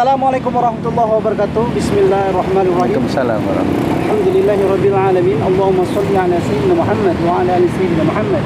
Assalamualaikum warahmatullahi wabarakatuh. Bismillahirrahmanirrahim. Waalaikumsalam warahmatullahi. Alhamdulillahirabbil alamin. Allahumma shalli ala sayyidina Muhammad wa ala ali sayyidina Muhammad.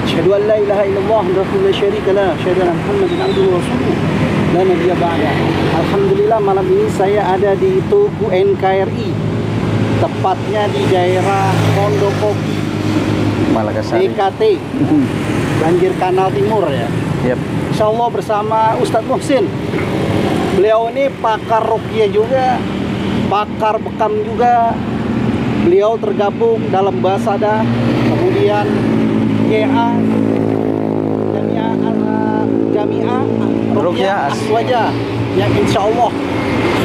Asyhadu an la ilaha illallah wahdahu la syarika lah, asyhadu anna Muhammadan abduhu wa rasuluh, la nabiyya ba'da. Alhamdulillah, malam ini saya ada di Tugu NKRI, tepatnya di daerah Pondokopi, Malakasari, DKT, Banjir Kanal Timur ya. Yep. Insyaallah bersama Ustadz Muhsin. Beliau ini pakar ruqyah juga, pakar bekam juga. Beliau tergabung dalam Basada, kemudian GA, Jami'ah Ruqyah Aswaja, yang insya Allah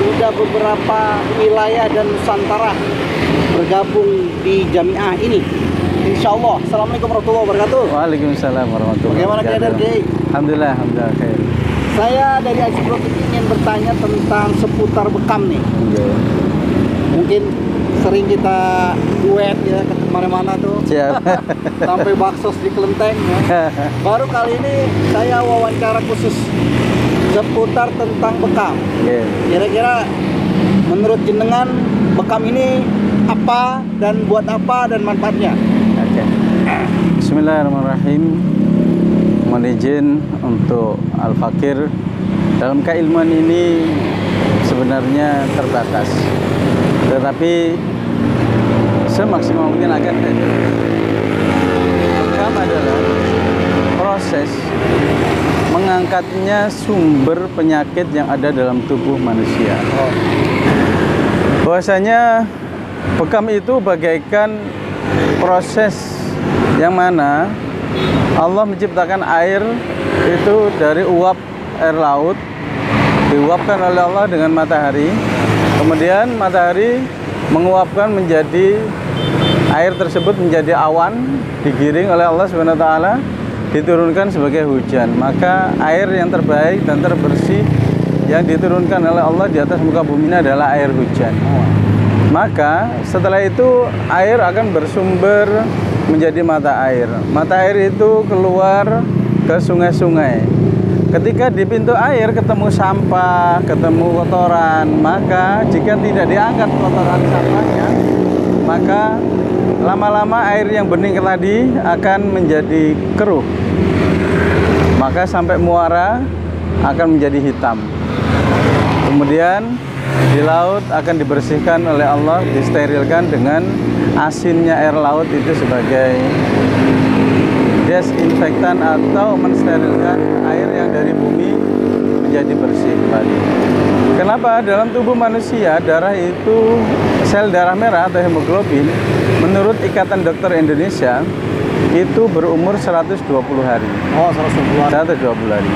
sudah beberapa wilayah dan Nusantara bergabung di Jami'ah ini. Insya Allah. Assalamualaikum warahmatullahi wabarakatuh. Waalaikumsalam warahmatullahi Bagaimana keadaan Kiai? Alhamdulillah, alhamdulillah khair. Saya dari Aji Profit ingin bertanya tentang seputar bekam nih. Mungkin sering kita duet ya ke kemana-mana tuh. Siap. Sampai baksos di Kelenteng ya. Baru kali ini saya wawancara khusus seputar tentang bekam. Kira-kira menurut jenengan bekam ini apa dan buat apa dan manfaatnya? Oke. Bismillahirrahmanirrahim. Mohon izin untuk Al-Fakir, dalam keilmuan ini sebenarnya terbatas, tetapi semaksimal mungkin akan bekam adalah proses mengangkatnya sumber penyakit yang ada dalam tubuh manusia. Bahwasanya bekam itu bagaikan proses yang mana Allah menciptakan air itu dari uap air laut, diuapkan oleh Allah dengan matahari. Kemudian matahari menguapkan menjadi air tersebut menjadi awan, digiring oleh Allah Subhanahu wa taala, diturunkan sebagai hujan. Maka air yang terbaik dan terbersih yang diturunkan oleh Allah di atas muka bumi ini adalah air hujan. Maka setelah itu air akan bersumber menjadi mata air. Mata air itu keluar ke sungai-sungai. Ketika di pintu air ketemu sampah, ketemu kotoran, maka jika tidak diangkat kotoran sampahnya, maka lama-lama air yang bening tadi akan menjadi keruh. Maka sampai muara akan menjadi hitam. Kemudian di laut akan dibersihkan oleh Allah, disterilkan dengan asinnya air laut itu sebagai desinfektan atau mensterilkan air yang dari bumi menjadi bersih kembali. Kenapa? Dalam tubuh manusia darah itu, sel darah merah atau hemoglobin, menurut Ikatan Dokter Indonesia itu berumur 120 hari. Oh, 120 hari.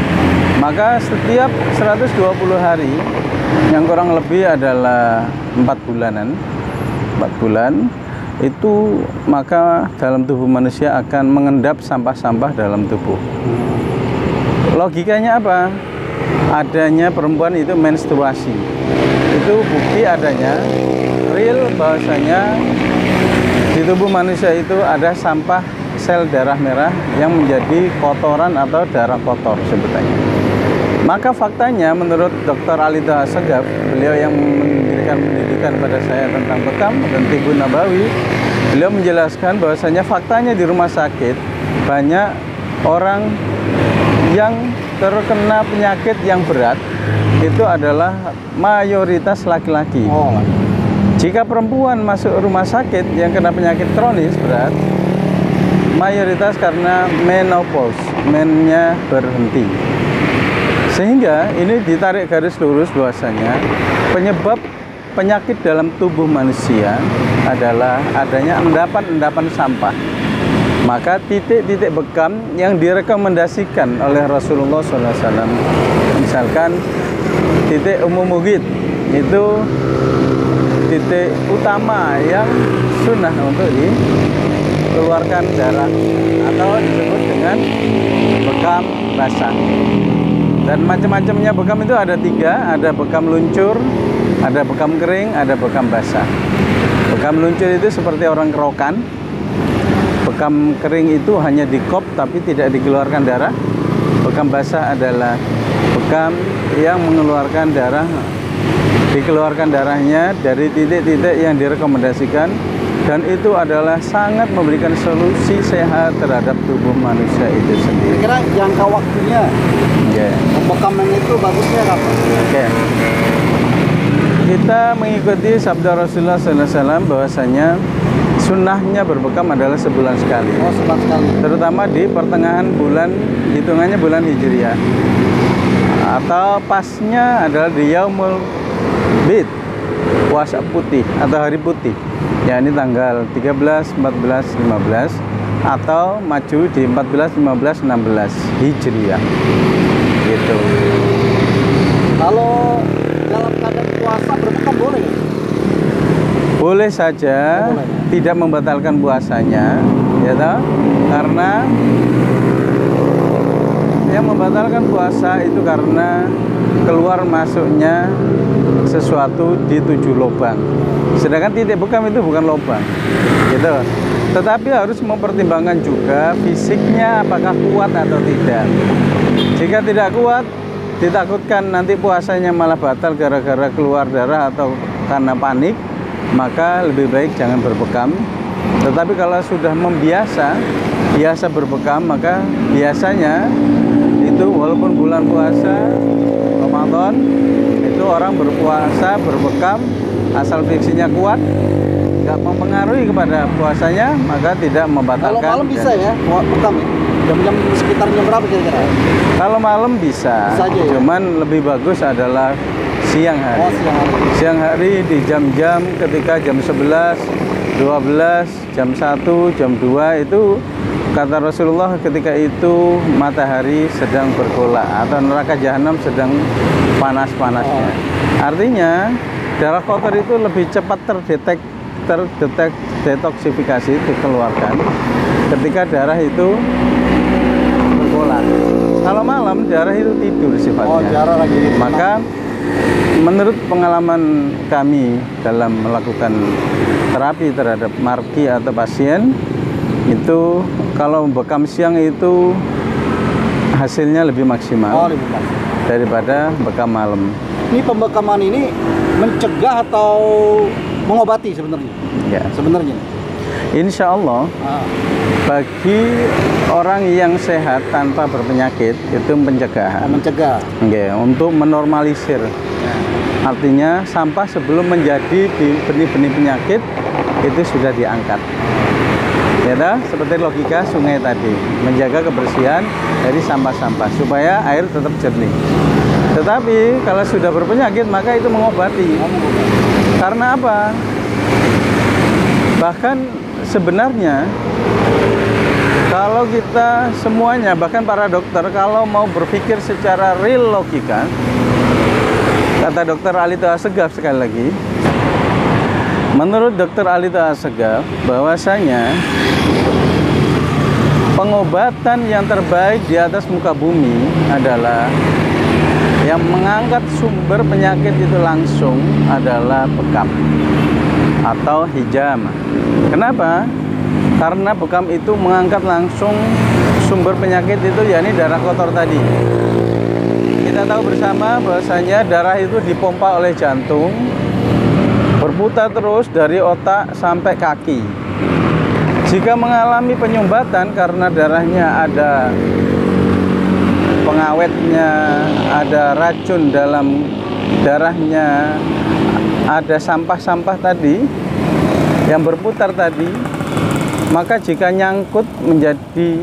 Maka setiap 120 hari yang kurang lebih adalah 4 bulanan, 4 bulan itu, maka dalam tubuh manusia akan mengendap sampah-sampah dalam tubuh. Logikanya apa? Adanya perempuan itu menstruasi. Itu bukti adanya real bahwasanya di tubuh manusia itu ada sampah sel darah merah yang menjadi kotoran atau darah kotor sebutannya. Maka faktanya menurut Dr. Ali Taha Segaf, beliau yang mendirikan pendidikan pada saya tentang bekam dan Tibun Nabawi, beliau menjelaskan bahwasanya faktanya di rumah sakit banyak orang yang terkena penyakit yang berat itu adalah mayoritas laki-laki. Jika perempuan masuk rumah sakit yang kena penyakit kronis berat, mayoritas karena menopause, mennya berhenti. Sehingga ini ditarik garis lurus bahwasanya penyebab penyakit dalam tubuh manusia adalah adanya endapan-endapan sampah. Maka titik-titik bekam yang direkomendasikan oleh Rasulullah SAW, misalkan titik umumugid, itu titik utama yang sunnah untuk dikeluarkan darah atau disebut dengan bekam basah. Dan macam-macamnya bekam itu ada 3, ada bekam luncur, ada bekam kering, ada bekam basah. Bekam luncur itu seperti orang kerokan. Bekam kering itu hanya dikop tapi tidak dikeluarkan darah. Bekam basah adalah bekam yang mengeluarkan darah, dikeluarkan darahnya dari titik-titik yang direkomendasikan, dan itu adalah sangat memberikan solusi sehat terhadap tubuh manusia itu sendiri. Kira jangka waktunya pembekaman itu bagusnya kapan? Oke. Kita mengikuti sabda Rasulullah SAW bahwasanya sunnahnya berbekam adalah sebulan sekali. Oh, sebulan sekali. Terutama di pertengahan bulan, hitungannya bulan Hijriah. Atau pasnya adalah di Yaumul Bid, puasa putih atau hari putih. Ya, ini tanggal 13, 14, 15 atau maju di 14, 15, 16 Hijriah. Gitu. Kalau dalam keadaan puasa berbekam boleh? Boleh saja, boleh. Tidak membatalkan puasanya, ya toh? Karena yang membatalkan puasa itu karena keluar masuknya sesuatu di 7 lubang. Sedangkan titik bekam itu bukan lubang, gitu. Tetapi harus mempertimbangkan juga fisiknya apakah kuat atau tidak. Jika tidak kuat, ditakutkan nanti puasanya malah batal gara-gara keluar darah atau karena panik, maka lebih baik jangan berbekam. Tetapi kalau sudah biasa berbekam, maka biasanya itu walaupun bulan puasa Ramadan itu orang berpuasa berbekam, asal fiksinya kuat, nggak mempengaruhi kepada puasanya, maka tidak membatalkan. Kalau malam bisa ya bekam ya? Jam-jam sekitar jam berapa kira-kira? Kalau malam bisa Saja, ya? Cuman lebih bagus adalah siang hari. Oh, siang hari. Siang hari di jam-jam ketika jam 11, 12, jam 1, jam 2 itu kata Rasulullah ketika itu matahari sedang bergolak atau neraka jahanam sedang panas-panasnya. Artinya darah kotor itu lebih cepat detoksifikasi, dikeluarkan ketika darah itu bergolak. Kalau malam darah itu tidur sifatnya. Oh, darah lagi. Maka menurut pengalaman kami dalam melakukan terapi terhadap marki atau pasien itu, kalau bekam siang itu hasilnya lebih maksimal daripada bekam malam. Ini pembekaman ini mencegah atau mengobati sebenarnya? Ya. Sebenarnya. Insya Allah bagi orang yang sehat tanpa berpenyakit itu pencegahan. Mencegah. Oke, untuk menormalisir. Artinya sampah sebelum menjadi benih-benih penyakit itu sudah diangkat. Ya dah, seperti logika sungai tadi, menjaga kebersihan dari sampah-sampah supaya air tetap jernih. Tetapi kalau sudah berpenyakit maka itu mengobati. Karena apa? Bahkan sebenarnya kalau kita semuanya, bahkan para dokter, kalau mau berpikir secara real logika, kata Dr. Alito Assegaf sekali lagi, menurut Dr. Alito Assegaf bahwasanya pengobatan yang terbaik di atas muka bumi adalah yang mengangkat sumber penyakit itu langsung adalah bekam atau hijama. Kenapa? Karena bekam itu mengangkat langsung sumber penyakit itu, yakni darah kotor tadi. Kita tahu bersama bahwasanya darah itu dipompa oleh jantung, berputar terus dari otak sampai kaki. Jika mengalami penyumbatan karena darahnya ada pengawetnya, ada racun dalam darahnya, ada sampah-sampah tadi yang berputar tadi, maka jika nyangkut menjadi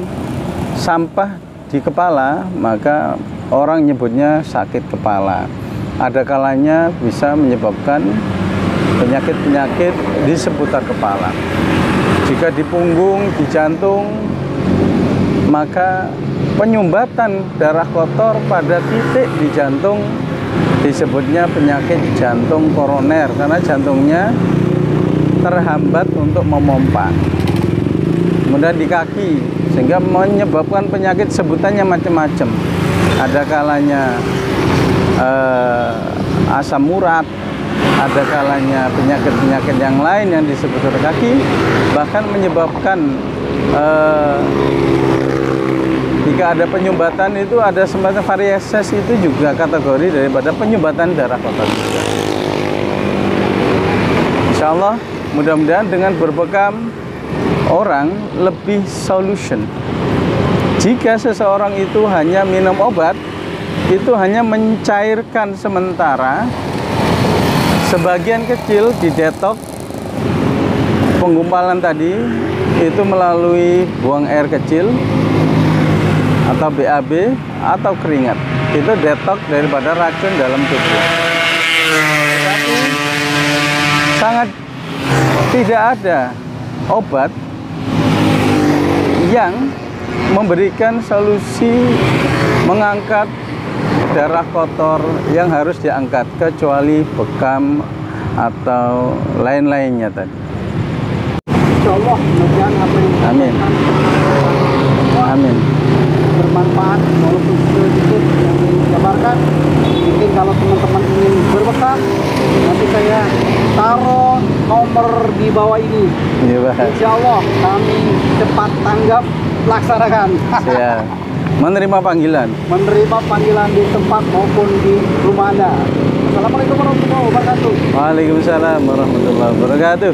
sampah di kepala, maka orang nyebutnya sakit kepala. Ada kalanya bisa menyebabkan penyakit-penyakit di seputar kepala. Jika di punggung, di jantung, maka penyumbatan darah kotor pada titik di jantung disebutnya penyakit jantung koroner, karena jantungnya terhambat untuk memompa. Kemudian di kaki, sehingga menyebabkan penyakit sebutannya macam-macam. Ada kalanya asam urat, ada kalanya penyakit-penyakit yang lain yang di seputar kaki, bahkan menyebabkan Jika ada penyumbatan itu ada semacam varieses, itu juga kategori daripada penyumbatan darah kotor juga. Insya Allah mudah-mudahan dengan berbekam orang lebih solution. Jika seseorang itu hanya minum obat, itu hanya mencairkan sementara, sebagian kecil didetok penggumpalan tadi itu melalui buang air kecil atau BAB atau keringat. Itu detok daripada racun dalam tubuh. Tetapi sangat tidak ada obat yang memberikan solusi mengangkat darah kotor yang harus diangkat, kecuali bekam atau lain-lainnya tadi. Insya Allah, mudah-mudahan apa yang Amin. Amin. bermanfaat, walaupun sedikit yang dijabarkan. Mungkin kalau teman-teman ingin berbekam, nanti saya taruh nomor di bawah ini. Iya, Pak. Insya Allah kami cepat tanggap, laksanakan. Siap. Menerima panggilan. Menerima panggilan di tempat maupun di rumah Anda. Assalamualaikum warahmatullahi wabarakatuh. Waalaikumsalam warahmatullahi wabarakatuh.